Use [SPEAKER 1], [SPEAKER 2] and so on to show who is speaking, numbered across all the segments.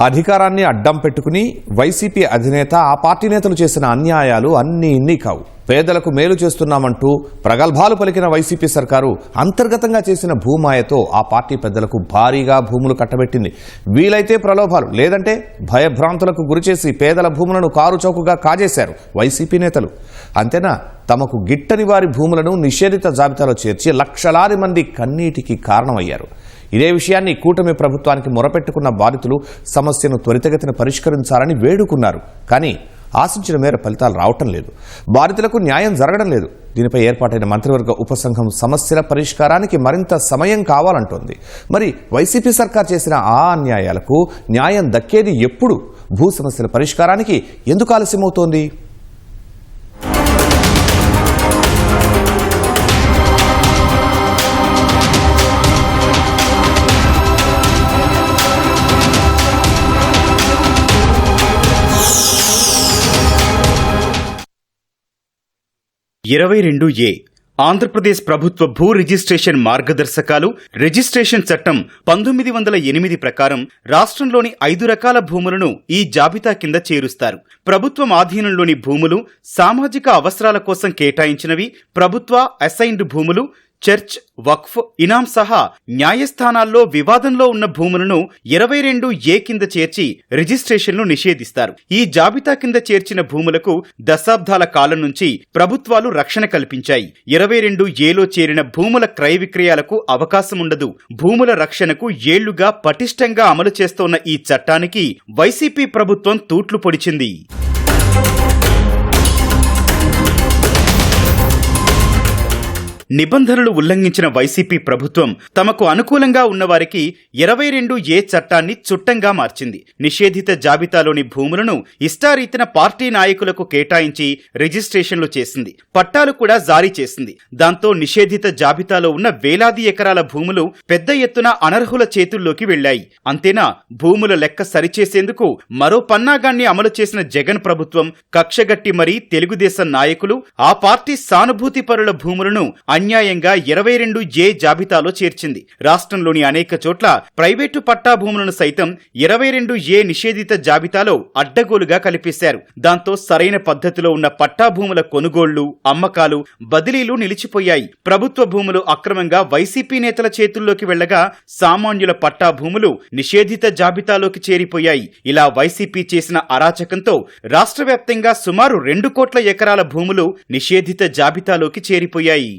[SPEAKER 1] అధికారాన్ని అడ్డం పెట్టుకుని వైసీపీ అధినేత ఆ పార్టీ నేతలు చేసిన అన్యాయాలు అన్నీ ఇన్ని కావు. పేదలకు మేలు చేస్తున్నామంటూ ప్రగల్భాలు పలికిన వైసీపీ సర్కారు అంతర్గతంగా చేసిన భూమాయతో ఆ పార్టీ పెద్దలకు భారీగా భూములు కట్టబెట్టింది. వీలైతే ప్రలోభాలు, లేదంటే భయభ్రాంతులకు గురిచేసి పేదల భూములను కారు చౌకగా కాజేశారు వైసీపీ నేతలు. అంతేనా, తమకు గిట్టని వారి భూములను నిషేధిత జాబితాలో చేర్చి లక్షలాది మంది కన్నీటికి కారణమయ్యారు. ఇదే విషయాన్ని కూటమి ప్రభుత్వానికి మొరపెట్టుకున్న బాధితులు సమస్యను త్వరితగతిన పరిష్కరించాలని వేడుకున్నారు. కానీ ఆశించిన మేర ఫలితాలు రావటం లేదు. బాధితులకు న్యాయం జరగడం లేదు. దీనిపై ఏర్పాటైన మంత్రివర్గ ఉపసంఘం సమస్యల పరిష్కారానికి మరింత సమయం కావాలంటోంది. మరి వైసీపీ సర్కార్ చేసిన ఆ అన్యాయాలకు న్యాయం దక్కేది ఎప్పుడు? భూ సమస్యల పరిష్కారానికి ఎందుకు ఆలస్యమవుతోంది?
[SPEAKER 2] ఆంధ్రప్రదేశ్ ప్రభుత్వ భూ రిజిస్ట్రేషన్ మార్గదర్శకాలు రిజిస్ట్రేషన్ చట్టం 1908 ప్రకారం రాష్ట్రంలోని 5 రకాల భూములను ఈ జాబితా కింద చేరుస్తారు. ప్రభుత్వం ఆధీనంలోని భూములు, సామాజిక అవసరాల కోసం కేటాయించినవి, ప్రభుత్వ అసైన్డ్ భూములు, చర్చ్, వక్ఫ్, ఇనాం సహా న్యాయస్థానాల్లో వివాదంలో ఉన్న భూములను 22A కింద చేర్చి రిజిస్ట్రేషన్లు నిషేధిస్తారు. ఈ జాబితా కింద చేర్చిన భూములకు దశాబ్దాల కాలం నుంచి ప్రభుత్వాలు రక్షణ కల్పించాయి. 22Aలో చేరిన భూముల క్రయ విక్రయాలకు అవకాశం ఉండదు. భూముల రక్షణకు ఏళ్లుగా పటిష్టంగా అమలు చేస్తోన్న ఈ చట్టానికి వైసీపీ ప్రభుత్వం తూట్లు పొడిచింది. నిబంధనలు ఉల్లంఘించిన వైసీపీ ప్రభుత్వం తమకు అనుకూలంగా ఉన్నవారికి 22A చట్టాన్ని చుట్టంగా మార్చింది. నిషేధిత జాబితాలోని భూములను ఇష్టారీతిన పార్టీ నాయకులకు కేటాయించి రిజిస్ట్రేషన్లు చేసింది. పట్టాలు కూడా జారీ చేసింది. దాంతో నిషేధిత జాబితాలో ఉన్న వేలాది ఎకరాల భూములు పెద్ద ఎత్తున అనర్హుల చేతుల్లోకి వెళ్లాయి. అంతేనా, భూముల లెక్క సరిచేసేందుకు మరో పన్నాగాన్ని అమలు చేసిన జగన్ ప్రభుత్వం కక్షగట్టి మరీ తెలుగుదేశం నాయకులు, ఆ పార్టీ సానుభూతి పరుల భూములను అన్యాయంగా 22A జాబితాలో చేర్చింది. రాష్ట్రంలోని అనేక చోట్ల ప్రైవేటు పట్టా భూములను సైతం 22A నిషేధిత జాబితాలో అడ్డగోలుగా కలిపేశారు. దాంతో సరైన పద్ధతిలో ఉన్న పట్టా భూముల కొనుగోళ్లు, అమ్మకాలు, బదిలీలు నిలిచిపోయాయి. ప్రభుత్వ భూములు అక్రమంగా వైసీపీ నేతల చేతుల్లోకి వెళ్లగా సామాన్యుల పట్టా భూములు నిషేధిత జాబితాలోకి చేరిపోయాయి. ఇలా వైసీపీ చేసిన అరాచకంతో రాష్ట్ర వ్యాప్తంగా సుమారు 2 కోట్ల ఎకరాల భూములు నిషేధిత జాబితాలోకి చేరిపోయాయి.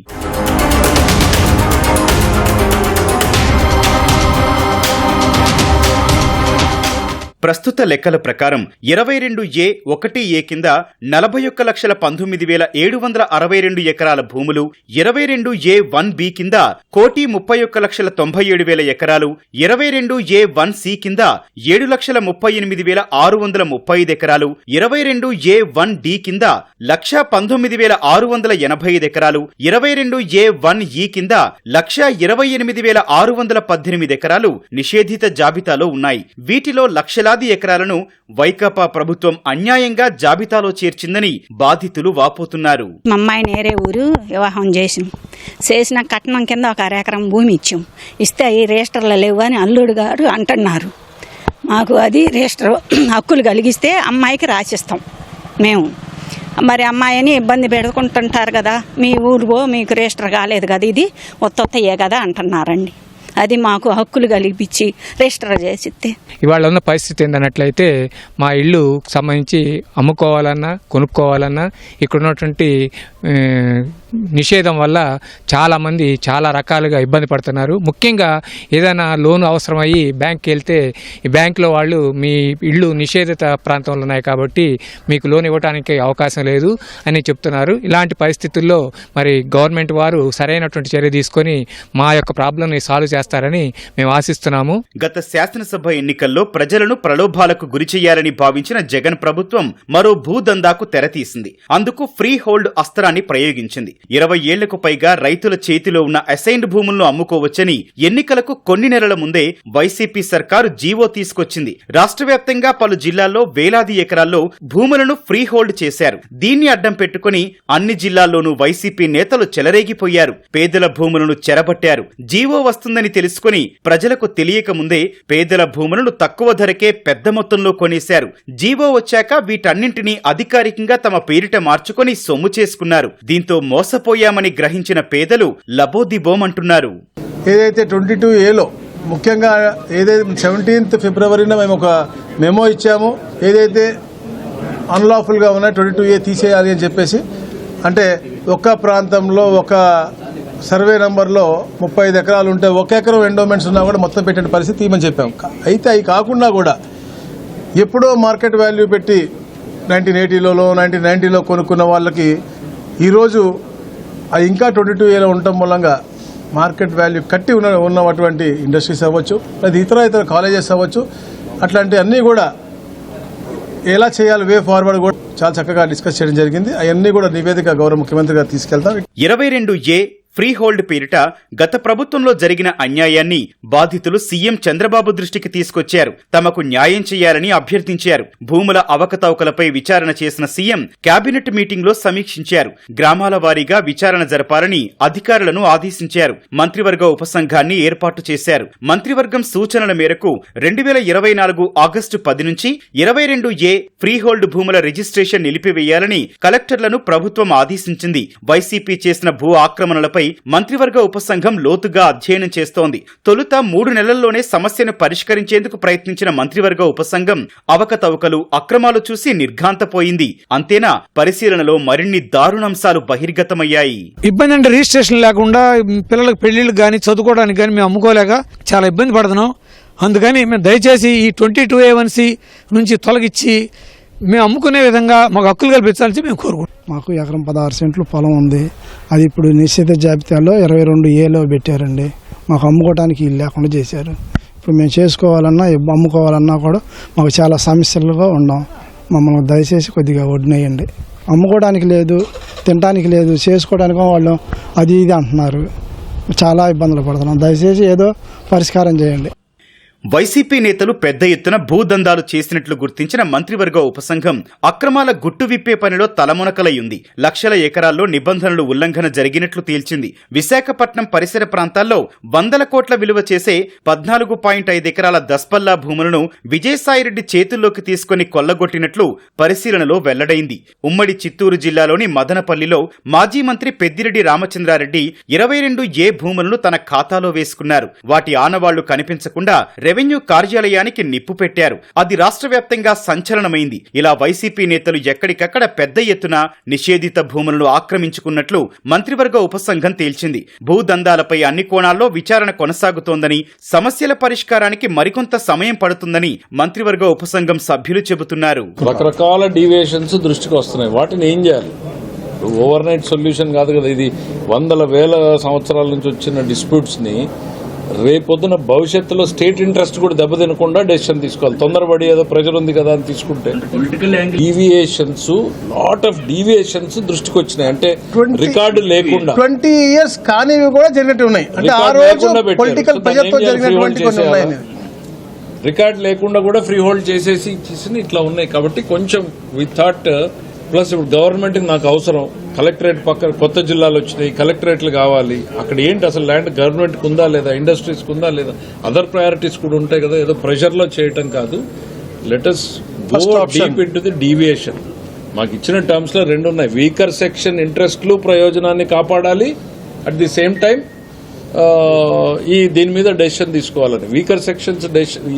[SPEAKER 2] ప్రస్తుత లెక్కల ప్రకారం 22A కింద 41,19,762 ఎకరాల భూములు, 22A1B కింద 1,31,97,000 ఎకరాలు, 22A1C కింద 7,38,635 ఎకరాలు, 22A1D కింద 1,19,685 ఎకరాలు, 22A1E కింద 1,28,618 ఎకరాలు నిషేధిత జాబితాలో ఉన్నాయి. వీటిలో లక్షలాది ఎకరాలను వైకాపా ప్రభుత్వం అన్యాయంగా జాబితాలో చేర్చిందని బాధితులు వాపోతున్నారు.
[SPEAKER 3] మా అమ్మాయిని ఏరే ఊరు వివాహం చేసిన కట్నం కింద 1 ఎకరం భూమి ఇస్తే ఈ రిజిస్టర్లు లేవు అని అల్లుడు గారు అంటున్నారు. మాకు అది రిజిస్టర్ హక్కులు కలిగిస్తే అమ్మాయికి రాసిస్తాం మేము. మరి అమ్మాయిని ఇబ్బంది పెట్టుకుంటుంటారు కదా, మీ ఊరుగో మీకు రిజిస్టర్ కాలేదు కదా, ఇది ఒత్తొత్తయే కదా అంటున్నారండి. అది మాకు హక్కులు కలిపించి రిజిస్టర్ చేసిస్తే.
[SPEAKER 4] ఇవాళ ఉన్న పరిస్థితి ఏంటన్నట్లయితే మా ఇల్లు సంబంధించి అమ్ముకోవాలన్నా కొనుక్కోవాలన్నా ఇక్కడ ఉన్నటువంటి నిషేధం వల్ల చాలామంది చాలా రకాలుగా ఇబ్బంది పడుతున్నారు. ముఖ్యంగా ఏదైనా లోన్ అవసరమయ్యి బ్యాంక్కి వెళ్తే ఈ బ్యాంకులో వాళ్ళు మీ ఇళ్ళు నిషేధిత ప్రాంతంలో ఉన్నాయి కాబట్టి మీకు లోన్ ఇవ్వడానికి అవకాశం లేదు అని చెప్తున్నారు. ఇలాంటి పరిస్థితుల్లో మరి గవర్నమెంట్ వారు సరైనటువంటి చర్య తీసుకొని మా యొక్క ప్రాబ్లంని సాల్వ్ చేస్తారని మేము ఆశిస్తున్నాము.
[SPEAKER 2] గత శాసనసభ ఎన్నికల్లో ప్రజలను ప్రలోభాలకు గురి చేయాలని భావించిన జగన్ ప్రభుత్వం మరో భూదందాకు తెరతీసింది. అందుకు ఫ్రీ హోల్డ్ అస్త్రాన్ని ప్రయోగించింది. 20 ఏళ్లకు పైగా రైతుల చేతిలో ఉన్న అసైన్డ్ భూములను అమ్ముకోవచ్చని ఎన్నికలకు కొన్ని నెలల ముందే వైసీపీ సర్కారు జీవో తీసుకొచ్చింది. రాష్ట్ర వ్యాప్తంగా పలు జిల్లాల్లో వేలాది ఎకరాల్లో భూములను ఫ్రీ హోల్డ్ చేశారు. దీన్ని అడ్డం పెట్టుకుని అన్ని జిల్లాల్లోనూ వైసీపీ నేతలు చెలరేగిపోయారు. పేదల భూములను చెరబట్టారు. జీవో వస్తుందని తెలుసుకుని ప్రజలకు తెలియక ముందే పేదల భూములను తక్కువ ధరకే పెద్ద మొత్తంలో కొనేశారు. జీవో వచ్చాక వీటన్నింటినీ అధికారికంగా తమ పేరిట మార్చుకొని సొమ్ము చేసుకున్నారు. దీంతో మోసపోయామని గ్రహించిన పేదలు లబోదిబోమంటున్నారు.
[SPEAKER 5] ఏదైతే 22A ముఖ్యంగా ఏదైతే 17th ఫిబ్రవరిన మేము ఒక మెమో ఇచ్చాము, ఏదైతే అన్లాఫుల్గా ఉన్న 22A తీసేయాలి అని చెప్పేసి, అంటే ఒక ప్రాంతంలో ఒక సర్వే నంబర్లో 35 ఎకరాలు ఉంటే 1 ఎకరం ఎండోమెంట్స్ ఉన్నా కూడా మొత్తం పెట్టిన పరిస్థితి తీయమని చెప్పాం. అయితే అవి కాకుండా కూడా ఎప్పుడో మార్కెట్ వాల్యూ పెట్టి 1980లో 1990లో కొనుక్కున్న వాళ్ళకి ఈరోజు అది ఇంకా 22Aలో ఉండటం మూలంగా మార్కెట్ వాల్యూ కట్టి ఉన్నటువంటి ఇండస్ట్రీస్ అవ్వచ్చు, అది ఇతర కాలేజెస్ అవ్వచ్చు, అట్లాంటి అన్నీ కూడా ఎలా చేయాలి వే ఫార్వర్డ్ కూడా చాలా చక్కగా డిస్కస్ చేయడం జరిగింది. అవన్నీ కూడా నివేదిక గౌరవ ముఖ్యమంత్రి గారు తీసుకెళ్తాం.
[SPEAKER 2] 22A ఫ్రీ హోల్డ్ పేరిట గత ప్రభుత్వంలో జరిగిన అన్యాయాన్ని బాధితులు సీఎం చంద్రబాబు దృష్టికి తీసుకొచ్చారు. తమకు న్యాయం చేయాలని అభ్యర్థించారు. భూముల అవకతవకలపై విచారణ చేసిన సీఎం కేబినెట్ మీటింగ్లో సమీక్షించారు. గ్రామాల వారీగా విచారణ జరపాలని అధికారులను ఆదేశించారు. మంత్రివర్గ ఉపసంఘాన్ని ఏర్పాటు చేశారు. మంత్రివర్గం సూచనల మేరకు 2024 ఆగస్టు 10 నుంచి 22A ఫ్రీ హోల్డ్ భూముల రిజిస్ట్రేషన్ నిలిపివేయాలని కలెక్టర్లను ప్రభుత్వం ఆదేశించింది. వైసీపీ చేసిన భూ ఆక్రమణలపై మంత్రివర్గ ఉపసంఘం లోతుగా అధ్యయనం చేస్తోంది. తొలుత 3 నెలల్లోనే సమస్యను పరిష్కరించేందుకు ప్రయత్నించిన మంత్రివర్గ ఉపసంఘం అవకతవకలు, అక్రమాలు చూసి నిర్ఘాంతపోయింది. అంతేనా, పరిశీలనలో మరిన్ని దారుణాంశాలు బహిర్గతమయ్యాయి.
[SPEAKER 6] ఇబ్బంది అంటే రిజిస్ట్రేషన్ లేకుండా పిల్లలకు పెళ్లిళ్ళకి కానీ చదువుకోవడానికి కానీ మేము అమ్ముకోలేక చాలా ఇబ్బంది పడుతున్నాం. అందుకని మేము దయచేసి ఈ 22A1C నుంచి తొలగించి మేము అమ్ముకునే విధంగా మాకు హక్కులు కల్పించాలని మేము కోరుకుంటాం.
[SPEAKER 7] మాకు ఎకరం 16 సెంట్లు పొలం ఉంది. అది ఇప్పుడు నిషేధ జాబితాలో 22Aలో పెట్టారండి. మాకు అమ్ముకోవడానికి ఇల్లు లేకుండా చేశారు. ఇప్పుడు మేము చేసుకోవాలన్నా అమ్ముకోవాలన్నా కూడా మాకు చాలా సమస్యలుగా ఉన్నాం. మమ్మల్ని దయచేసి కొద్దిగా వడ్డనేయండి. అమ్ముకోవడానికి లేదు, తినడానికి లేదు, చేసుకోవడానికి వాళ్ళు అది ఇది అంటున్నారు. చాలా ఇబ్బందులు పడుతున్నాం. దయచేసి ఏదో పరిష్కారం చేయండి.
[SPEAKER 2] వైసీపీ నేతలు పెద్ద ఎత్తున భూదందాలు చేసినట్లు గుర్తించిన మంత్రివర్గ ఉపసంఘం అక్రమాల గుట్టు విప్పే పనిలో తలమునకలయ్యింది. లక్షల ఎకరాల్లో నిబంధనలు ఉల్లంఘన జరిగినట్లు తేల్చింది. విశాఖపట్నం పరిసర ప్రాంతాల్లో 100 కోట్ల విలువ చేసే 14.5 ఎకరాల దస్పల్లా భూములను విజయసాయిరెడ్డి చేతుల్లోకి తీసుకుని కొల్లగొట్టినట్లు పరిశీలనలో వెల్లడైంది. ఉమ్మడి చిత్తూరు జిల్లాలోని మదనపల్లిలో మాజీ మంత్రి పెద్దిరెడ్డి రామచంద్రారెడ్డి 22A భూములను తన ఖాతాలో వేసుకున్నారు. వాటి ఆనవాళ్లు కనిపించకుండా రెవెన్యూ కార్యాలయానికి నిప్పు పెట్టారు. అది రాష్ట్ర వ్యాప్తంగా సంచలనమైంది. ఇలా వైసీపీ నేతలు ఎక్కడికక్కడ పెద్ద ఎత్తున నిషేధిత భూములను ఆక్రమించుకున్నట్లు మంత్రివర్గ ఉపసంఘం తేల్చింది. భూదందాలపై అన్ని కోణాల్లో విచారణ కొనసాగుతోందని, సమస్యల పరిష్కారానికి మరికొంత సమయం పడుతుందని మంత్రివర్గ ఉపసంఘం సభ్యులు చెబుతున్నారు.
[SPEAKER 8] రకరకాల డీవియేషన్స్ దృష్టికి వస్తున్నాయి. వాటిని ఏం చేయాలి? ఓవర్ నైట్ సొల్యూషన్ కాదు కదా ఇది. వందల వేల సంవత్సరాల నుంచి వచ్చిన డిస్ప్యూట్స్ ని రేపొద్దున భవిష్యత్తులో స్టేట్ ఇంట్రెస్ట్ కూడా దెబ్బతినకుండా డెసిషన్ తీసుకోవాలి. తొందరపడి ఏదో ప్రెజర్ ఉంది కదా అని తీసుకుంటే డీవియేషన్స్, లాట్ ఆఫ్ డీవియేషన్స్ దృష్టికి వచ్చినాయి. అంటే రికార్డు లేకుండా
[SPEAKER 5] 20 years కానివి కూడా జరిగినట్టు ఉన్నాయి. అంటే ఆ రోజు పొలిటికల్ ప్రెజర్తో జరిగినటువంటి కొన్ని ఉన్నాయి.
[SPEAKER 8] రికార్డు లేకుండా కూడా ఫ్రీ హోల్డ్ చేసేసి ఇట్లా ఉన్నాయి. కాబట్టి కొంచెం వి థాట్ ప్లస్ ఇప్పుడు గవర్నమెంట్కి నాకు అవసరం, కలెక్టరేట్ పక్కన కొత్త జిల్లాలు వచ్చినాయి, కలెక్టరేట్లు కావాలి. అక్కడ ఏంటి అసలు ల్యాండ్ గవర్నమెంట్కి ఉందా లేదా, ఇండస్ట్రీస్కి ఉందా లేదా, అదర్ ప్రయారిటీస్ కూడా ఉంటాయి కదా. ఏదో ప్రెషర్లో చేయటం కాదు. Let's go deep into the deviation. మాకు ఇచ్చిన టర్మ్స్ లో 2 ఉన్నాయి. వీకర్ సెక్షన్ ఇంట్రెస్ట్లు ప్రయోజనాన్ని కాపాడాలి, అట్ ది సేమ్ టైం దీని మీద డెసిషన్ తీసుకోవాలని. వీకర్ సెక్షన్స్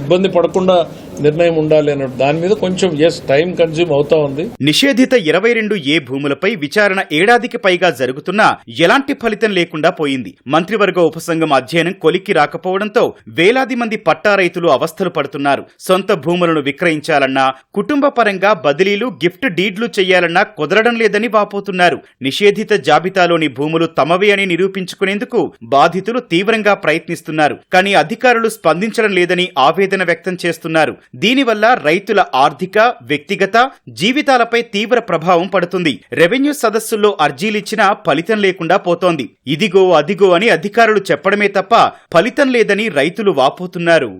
[SPEAKER 8] ఇబ్బంది పడకుండా నిర్ణయం ఉండాలి అన్నట్టు దాని మీద కొంచెం టైం కన్జ్యూమ్ అవుతా ఉంది.
[SPEAKER 2] నిషేధిత 22A భూములపై విచారణ ఏడాదికి పైగా జరుగుతున్నా ఎలాంటి ఫలితం లేకుండా పోయింది. మంత్రివర్గ ఉపసంఘం అధ్యయనం కొలిక్కి రాకపోవడంతో వేలాది మంది పట్టా రైతులు అవస్థలు పడుతున్నారు. సొంత భూములను విక్రయించాలన్నా, కుటుంబ పరంగా బదిలీలు, గిఫ్ట్ డీడ్లు చేయాలన్నా కుదరడం లేదని వాపోతున్నారు. నిషేధిత జాబితాలోని భూములు తమవే అని నిరూపించుకునేందుకు బాధితులు తీవ్రంగా ప్రయత్నిస్తున్నారు. కానీ అధికారులు స్పందించడం లేదని ఆవేదన వ్యక్తం చేస్తున్నారు. దీనివల్ల రైతుల ఆర్థిక, వ్యక్తిగత జీవితాలపై తీవ్ర ప్రభావం పడుతుంది. రెవెన్యూ సదస్సుల్లో అర్జీలిచ్చినా ఫలితం లేకుండా పోతోంది. ఇదిగో అదిగో అని అధికారులు చెప్పడమే తప్ప ఫలితం లేదని రైతులు వాపోతున్నారు.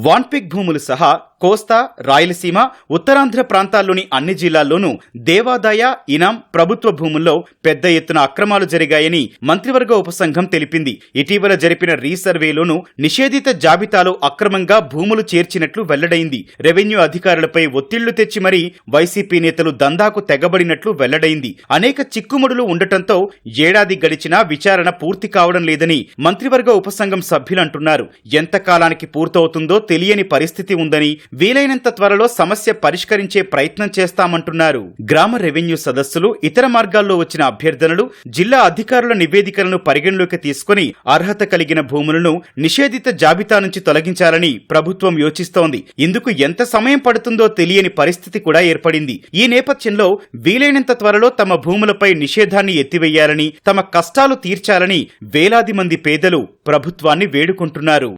[SPEAKER 2] వాన్పిక్ భూములు సహా కోస్తా, రాయలసీమ, ఉత్తరాంధ్ర ప్రాంతాల్లోని అన్ని జిల్లాల్లోనూ దేవాదాయ, ఇనాం ప్రభుత్వ భూముల్లో పెద్ద ఎత్తున అక్రమాలు జరిగాయని మంత్రివర్గ ఉపసంఘం తెలిపింది. ఇటీవల జరిపిన రీసర్వేలోనూ నిషేధిత జాబితాలో అక్రమంగా భూములు చేర్చినట్లు వెల్లడైంది. రెవెన్యూ అధికారులపై ఒత్తిళ్లు తెచ్చి మరీ వైసీపీ నేతలు దందాకు తెగబడినట్లు వెల్లడైంది. అనేక చిక్కుముడులు ఉండటంతో ఏడాది గడిచినా విచారణ పూర్తి కావడం లేదని మంత్రివర్గ ఉపసంఘం సభ్యులు అంటున్నారు. ఎంతకాలానికి పూర్తవుతుందో తెలియని పరిస్థితి ఉందని, వీలైనంత త్వరలో సమస్య పరిష్కరించే ప్రయత్నం చేస్తామంటున్నారు. గ్రామ రెవెన్యూ సదస్సులు, ఇతర మార్గాల్లో వచ్చిన అభ్యర్థనలు, జిల్లా అధికారుల నివేదికలను పరిగణలోకి తీసుకుని అర్హత కలిగిన భూములను నిషేధిత జాబితా నుంచి తొలగించాలని ప్రభుత్వం యోచిస్తోంది. ఇందుకు ఎంత సమయం పడుతుందో తెలియని పరిస్థితి కూడా ఏర్పడింది. ఈ నేపథ్యంలో వీలైనంత త్వరలో తమ భూములపై నిషేధాన్ని ఎత్తివేయాలని, తమ కష్టాలు తీర్చాలని వేలాది మంది పేదలు ప్రభుత్వాన్ని వేడుకుంటున్నారు.